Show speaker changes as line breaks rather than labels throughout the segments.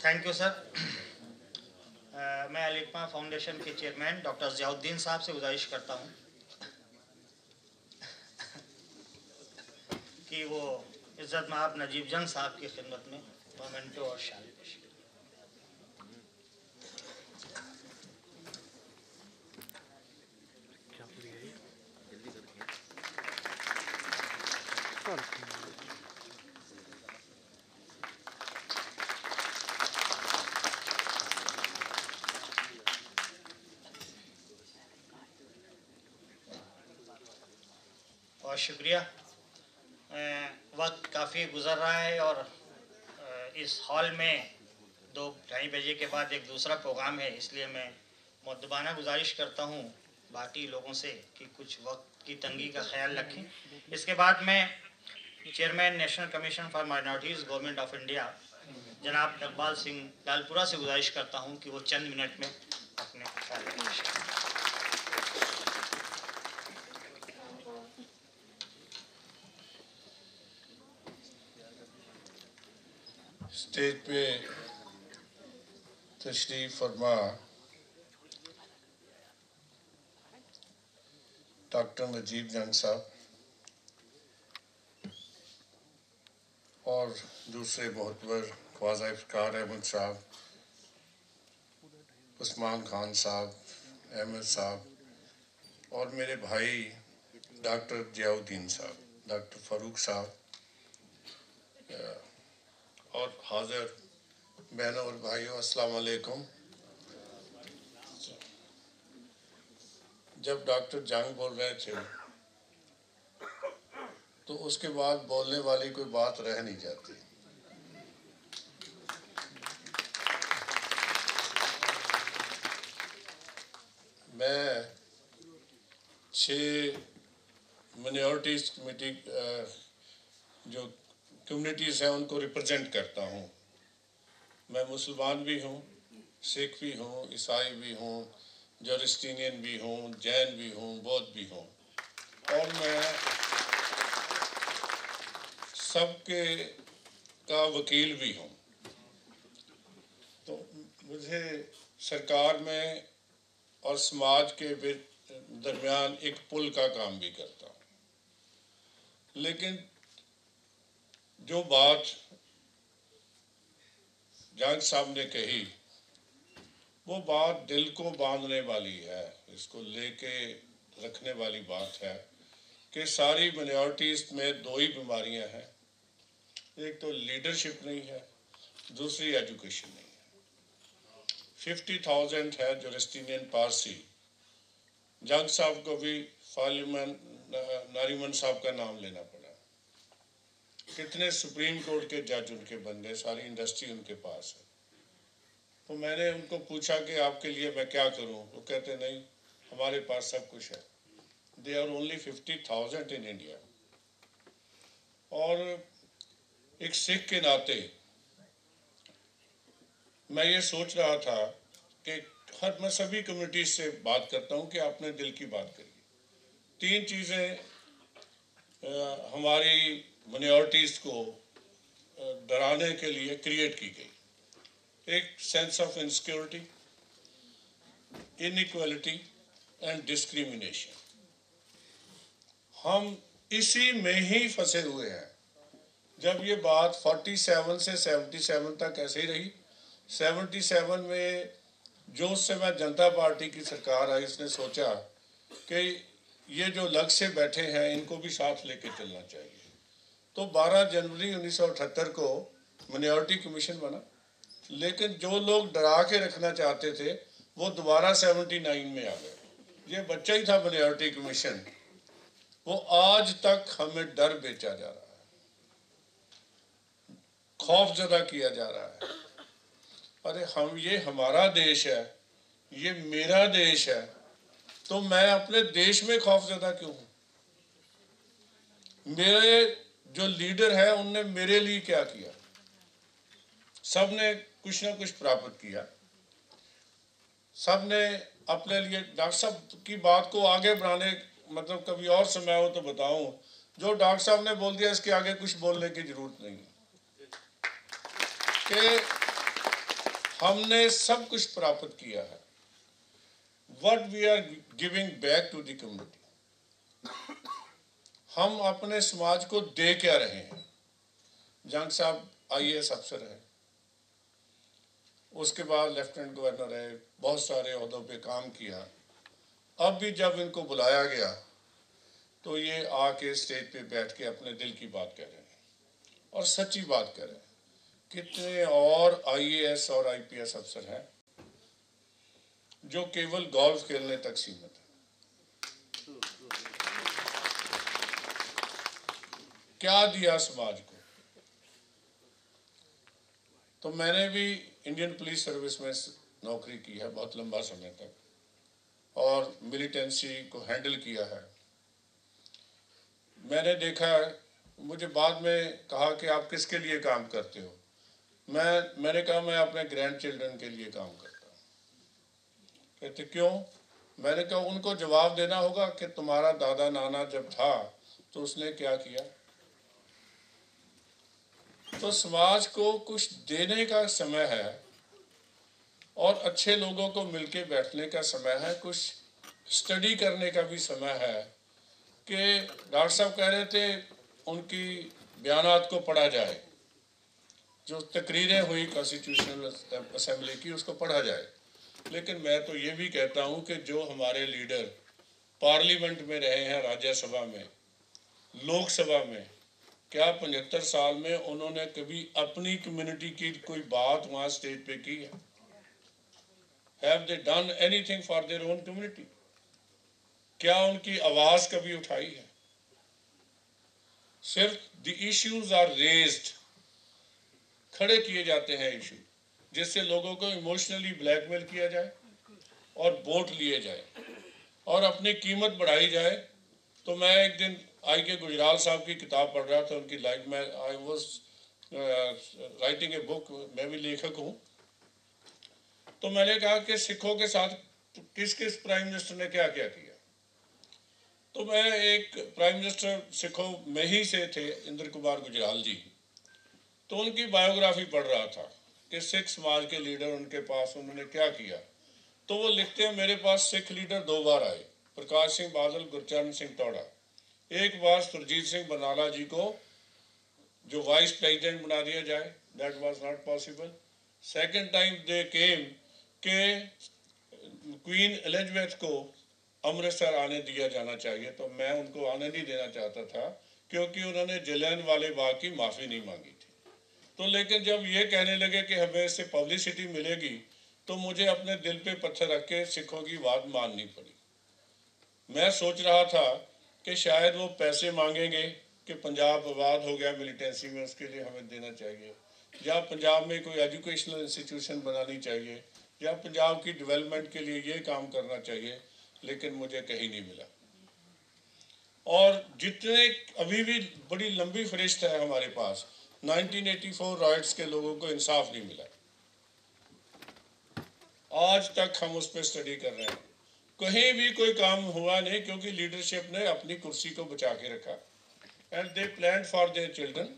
Thank you sir. मैं अल-इक़मा foundation के chairman doctor Ziauddin साहब से गुजारिश करता हूं कि वो इज़्ज़त माब नजीब जंग साहब की खिदमत में मोमेंटो और शाल पेश करें। और शुक्रिया। वक्त काफ़ी गुज़र रहा है और इस हॉल में 2-2:30 बजे के बाद एक दूसरा प्रोग्राम है, इसलिए मैं मुअद्दबाना गुजारिश करता हूं बाकी लोगों से कि कुछ वक्त की तंगी का ख्याल रखें। इसके बाद मैं chairman national commission for minorities government of India जनाब इकबाल सिंह लालपुरा से गुजारिश करता हूं कि वो चंद मिनट में अपने ख्याल रखें।
स्टेज पे तशरीफ फरमा डॉक्टर नजीब जंग साहब और दूसरे मोहतबर ख्वाजा इफ्तिखार अहमद साहब, उस्मान खान साहब, अहमद साहब और मेरे भाई डॉक्टर ज़ियाउद्दीन साहब, डॉक्टर फ़ारूक साहब और हाज़िर बहनों और भाइयों, अस्सलाम वालेकुम। जब डॉक्टर जंग बोल रहे थे तो उसके बाद बोलने वाली कोई बात रह नहीं जाती। मैं 6 माइनॉरिटीज़ कमेटी जो कम्युनिटीज़ हैं उनको रिप्रेजेंट करता हूँ। मैं मुसलमान भी हूँ, सिख भी हूँ, ईसाई भी हूँ, जोरिस्टीनियन भी हूँ, जैन भी हूँ, बौद्ध भी हूँ और मैं सबके का वकील भी हूँ। तो मुझे सरकार में और समाज के दरमियान एक पुल का काम भी करता हूँ। लेकिन जो बात जंग साहब ने कही वो बात दिल को बांधने वाली है, इसको लेके रखने वाली बात है कि सारी माइनॉरिटीज़ में 2 ही बीमारियां हैं। एक तो लीडरशिप नहीं है, दूसरी एजुकेशन नहीं है। 50,000 है जोरिस्टीनियन पारसी। जंग साहब को भी नारीमन साहब का नाम लेना पड़ा। कितने सुप्रीम कोर्ट के जज उनके बन गए, सारी इंडस्ट्री उनके पास है। तो मैंने उनको पूछा कि आपके लिए मैं क्या करूं? वो कहते नहीं, हमारे पास सब कुछ है। They are only 50,000 in India. और एक सिख के नाते मैं ये सोच रहा था कि मैं सभी कम्युनिटीज से बात करता हूं कि आपने दिल की बात करिए। 3 चीज़ें हमारी माइनॉरिटीज़ को डराने के लिए क्रिएट की गई। एक sense of insecurity, inequality and discrimination. हम इसी में ही फंसे हुए हैं। जब ये बात 47 से 77 तक ऐसे ही रही। 77 में जो उस समय जनता पार्टी की सरकार आई, उसने सोचा कि ये जो लग से बैठे हैं इनको भी साथ लेके चलना चाहिए। तो 12 जनवरी 1978 को माइनॉरिटी कमीशन बना। लेकिन जो लोग डरा के रखना चाहते थे वो दोबारा 79 में आ गए। ये बच्चा ही था माइनॉरिटी कमीशन, वो आज तक हमें डर बेचा जा रहा है, खौफ ज़दा किया जा रहा है। अरे ये हमारा देश है, ये मेरा देश है, तो मैं अपने देश में खौफज़दा क्यों हूँ? मेरे जो लीडर है उनने मेरे लिए क्या किया? सब ने कुछ ना कुछ प्राप्त किया, सब ने अपने लिए। डॉक्टर साहब की बात को आगे बढ़ाने, मतलब कभी और समय हो तो बताऊं, जो डॉक्टर साहब ने बोल दिया इसके आगे कुछ बोलने की जरूरत नहीं है। कि हमने सब कुछ प्राप्त किया है। What we are giving back to the community, हम अपने समाज को दे क्या रहे हैं। जंग साहब IAS अफसर है, उसके बाद लेफ्टिनेंट गवर्नर है, बहुत सारे ओहदों पे काम किया। अब भी जब इनको बुलाया गया तो ये आके स्टेज पे बैठ के अपने दिल की बात कह रहे हैं और सच्ची बात कह रहे हैं। कितने और IAS और IPS अफसर हैं जो केवल गोल्फ खेलने तक सीमित है। क्या दिया समाज को? तो मैंने भी इंडियन पुलिस सर्विस में नौकरी की है बहुत लंबा समय तक और मिलिटेंसी को हैंडल किया है। मैंने देखा, मुझे बाद में कहा कि आप किसके लिए काम करते हो? मैंने कहा मैं अपने ग्रैंड चिल्ड्रन के लिए काम करता हूँ। कहते क्यों? मैंने कहा उनको जवाब देना होगा कि तुम्हारा दादा नाना जब था तो उसने क्या किया। तो समाज को कुछ देने का समय है और अच्छे लोगों को मिलके बैठने का समय है, कुछ स्टडी करने का भी समय है। कि डॉक्टर साहब कह रहे थे उनकी बयानात को पढ़ा जाए, जो तकरीरें हुई कॉन्स्टिट्यूशनल असेंबली की उसको पढ़ा जाए। लेकिन मैं तो ये भी कहता हूँ कि जो हमारे लीडर पार्लियामेंट में रहे हैं, राज्यसभा में, लोकसभा में, क्या 75 साल में उन्होंने कभी अपनी कम्युनिटी की कोई बात वहाँ स्टेज पे की है? Have they done anything for their own community? क्या उनकी आवाज कभी उठाई है? सिर्फ the issues are raised, खड़े किए जाते हैं इशू, जिससे लोगों को इमोशनली ब्लैकमेल किया जाए और वोट लिए जाए और अपनी कीमत बढ़ाई जाए। तो मैं एक दिन I.K. गुजराल साहब की किताब पढ़ रहा था, उनकी लाइफ में I was writing a book, मैं भी लेखक हूँ। तो मैंने कहा कि सिखों के साथ किस किस प्राइम मिनिस्टर ने क्या क्या किया। तो मैं एक प्राइम मिनिस्टर सिखों में ही से थे, इंद्र कुमार गुजराल जी, तो उनकी बायोग्राफी पढ़ रहा था कि सिख समाज के लीडर उनके पास उन्होंने क्या किया। तो वो लिखते हैं मेरे पास सिख लीडर 2 बार आए, प्रकाश सिंह बादल, गुरचरण सिंह तोड़ा। एक बार सुरजीत सिंह बरनाला जी को जो वाइस प्रेसिडेंट बना दिया जाए, that was not possible. Second time they came के क्वीन एलिजाबेथ को अमृतसर आने दिया जाना चाहिए, तो मैं उनको आने नहीं देना चाहता था क्योंकि उन्होंने जलियांवाले बाग की माफ़ी नहीं मांगी थी। तो लेकिन जब ये कहने लगे कि हमें इससे पब्लिसिटी मिलेगी तो मुझे अपने दिल पे पत्थर रख के सिखों की बात माननी पड़ी। मैं सोच रहा था कि शायद वो पैसे मांगेंगे कि पंजाब आबाद हो गया मिलिटेंसी में, उसके लिए हमें देना चाहिए, या पंजाब में कोई एजुकेशनल इंस्टीट्यूशन बनानी चाहिए, या पंजाब की डेवलपमेंट के लिए ये काम करना चाहिए। लेकिन मुझे कहीं नहीं मिला। और जितने अभी भी बड़ी लंबी फहरिस्त है हमारे पास, 1984 राइट्स के लोगों को इंसाफ नहीं मिला। आज तक हम उस पर स्टडी कर रहे हैं, कहीं भी कोई काम हुआ नहीं क्योंकि लीडरशिप ने अपनी कुर्सी को बचा के रखा। And they plan for their children,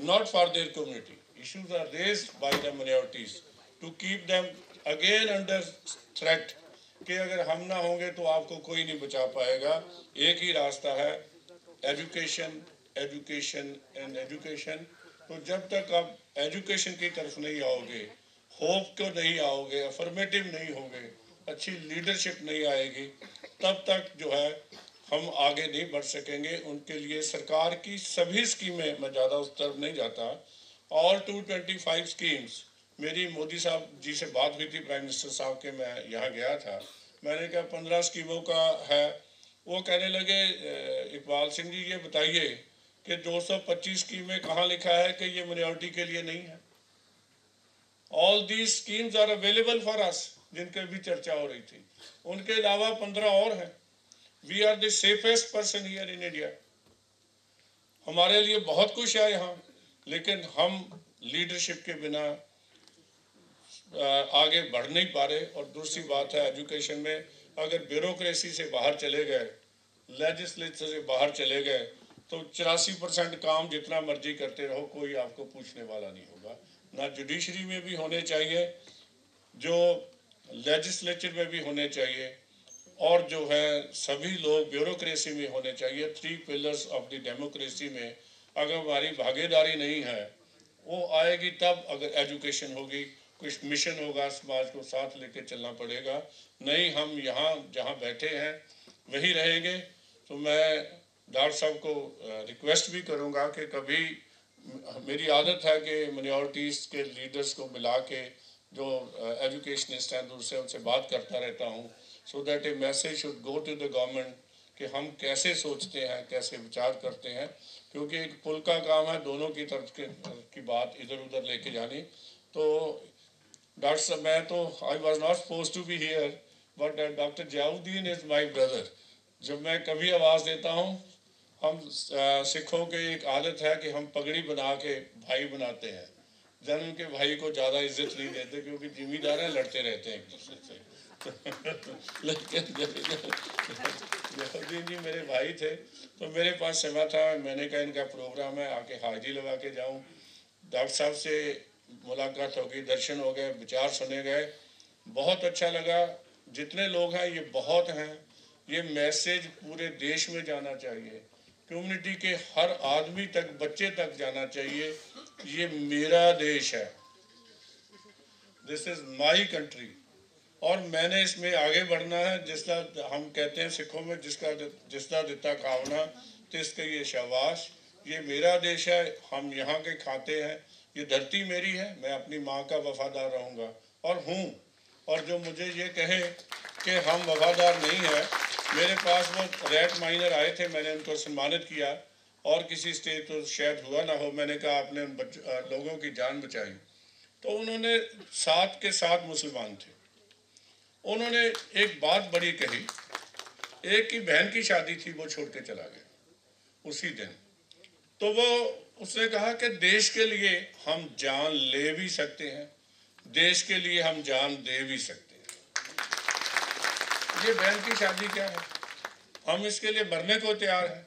not for their community. Issues are raised by the minorities to keep them again under threat कि अगर हम ना होंगे तो आपको कोई नहीं बचा पाएगा। एक ही रास्ता है, एजुकेशन, एजुकेशन एंड एजुकेशन। तो जब तक आप एजुकेशन की तरफ नहीं आओगे, होप को नहीं आओगे, अफर्मेटिव नहीं होगे, अच्छी लीडरशिप नहीं आएगी, तब तक जो है हम आगे नहीं बढ़ सकेंगे। उनके लिए सरकार की सभी स्कीमें, मैं ज़्यादा उस तरफ नहीं जाता, ऑल 225 स्कीम्स, मेरी मोदी साहब जी से बात हुई थी, प्राइम मिनिस्टर साहब के, मैं यहाँ गया था, मैंने कहा 15 स्कीमों का है। वो कहने लगे इकबाल सिंह जी ये बताइए कि 225 स्कीमें कहाँ लिखा है कि ये माइनॉरिटी के लिए नहीं है। All these schemes are available for us, जिनके भी चर्चा हो रही थी, उनके अलावा 15 और हैं। We are the safest person here in India. हमारे लिए बहुत कुछ है यहाँ, लेकिन हम लीडरशिप के बिना आगे बढ़ नहीं पा रहे। और दूसरी बात है एजुकेशन में, अगर ब्यूरोक्रेसी से बाहर चले गए, लेजिस्लेचर से बाहर चले गए, तो 84% काम जितना मर्जी करते रहो, कोई आपको पूछने वाला नहीं होगा। ना जुडिशरी में भी होने चाहिए जो लेजिस्लेचर में भी होने चाहिए और जो है सभी लोग ब्यूरोक्रेसी में होने चाहिए। 3 पिलर्स ऑफ द डेमोक्रेसी में अगर हमारी भागीदारी नहीं है, वो आएगी तब अगर एजुकेशन होगी, कुछ मिशन होगा, समाज को साथ लेके चलना पड़ेगा। नहीं हम यहाँ जहाँ बैठे हैं वही रहेंगे। तो मैं डॉक्टर साहब को रिक्वेस्ट भी करूँगा कि कभी, मेरी आदत है कि माइनॉरिटीज़ के लीडर्स को मिला के जो एजुकेशनिस्ट हैं दूसरे उनसे बात करता रहता हूँ, so that a message should go to the government कि हम कैसे सोचते हैं, कैसे विचार करते हैं, क्योंकि एक पुल का काम है, दोनों की तरफ की बात इधर उधर लेके जानी। तो डॉक्टर साहब, मैं तो I was not suppose to be here, but doctor Ziauddin is my brother. जब मैं कभी आवाज़ देता हूँ, हम सिखों की एक आदत है कि हम पगड़ी बना के भाई बनाते हैं, जन उनके भाई को ज़्यादा इज्जत नहीं देते क्योंकि जिम्मेदार हैं, लड़ते रहते हैं एक दूसरे से। लेकिन जयाउद्दीन जी मेरे भाई थे, तो मेरे पास समय था, मैंने कहा इनका प्रोग्राम है, आके हाजिरी लगा के जाऊँ। डॉक्टर साहब से मुलाकात हो गई, दर्शन हो गए, विचार सुने गए, बहुत अच्छा लगा। जितने लोग हैं ये बहुत हैं, ये मैसेज पूरे देश में जाना चाहिए, कम्युनिटी के हर आदमी तक, बच्चे तक जाना चाहिए। ये मेरा देश है, दिस इज माई कंट्री, और मैंने इसमें आगे बढ़ना है। जिस तरह हम कहते हैं सिखों में, जिसका दिता खावना तिसके ये शाबाश। ये मेरा देश है, हम यहाँ के खाते हैं, ये धरती मेरी है, मैं अपनी माँ का वफादार रहूँगा और हूँ। और जो मुझे ये कहे कि हम वफादार नहीं हैं, मेरे पास वो रैट माइनर आए थे, मैंने उनको सम्मानित किया, और किसी स्टेज तो शायद हुआ ना हो, मैंने कहा आपने उन लोगों की जान बचाई। तो उन्होंने, साथ के साथ मुसलमान थे, उन्होंने एक बात बड़ी कही। एक की बहन की शादी थी, वो छोड़ के चला गया उसी दिन। तो वो उसने कहा कि देश के लिए हम जान ले भी सकते हैं, देश के लिए हम जान दे भी सकते हैं। ये बहन की शादी क्या है, हम इसके लिए मरने को तैयार हैं।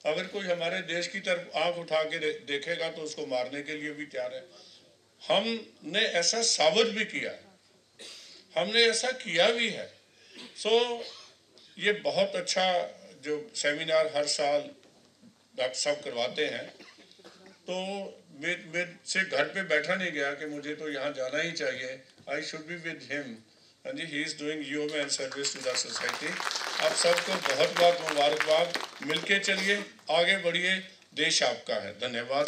अगर कोई हमारे देश की तरफ आंख उठा के देखेगा तो उसको मारने के लिए भी तैयार है। हमने ऐसा साबित भी किया है, हमने ऐसा किया भी है। सो ये बहुत अच्छा जो सेमिनार हर साल डॉक्टर साहब करवाते हैं, तो मेरे से घर पे बैठा नहीं गया कि मुझे तो यहाँ जाना ही चाहिए, I should be with him, and he is doing human service to the society. आप सबको बहुत बहुत मुबारकबाद, मिलके चलिए, आगे बढ़िए, देश आपका है। धन्यवाद।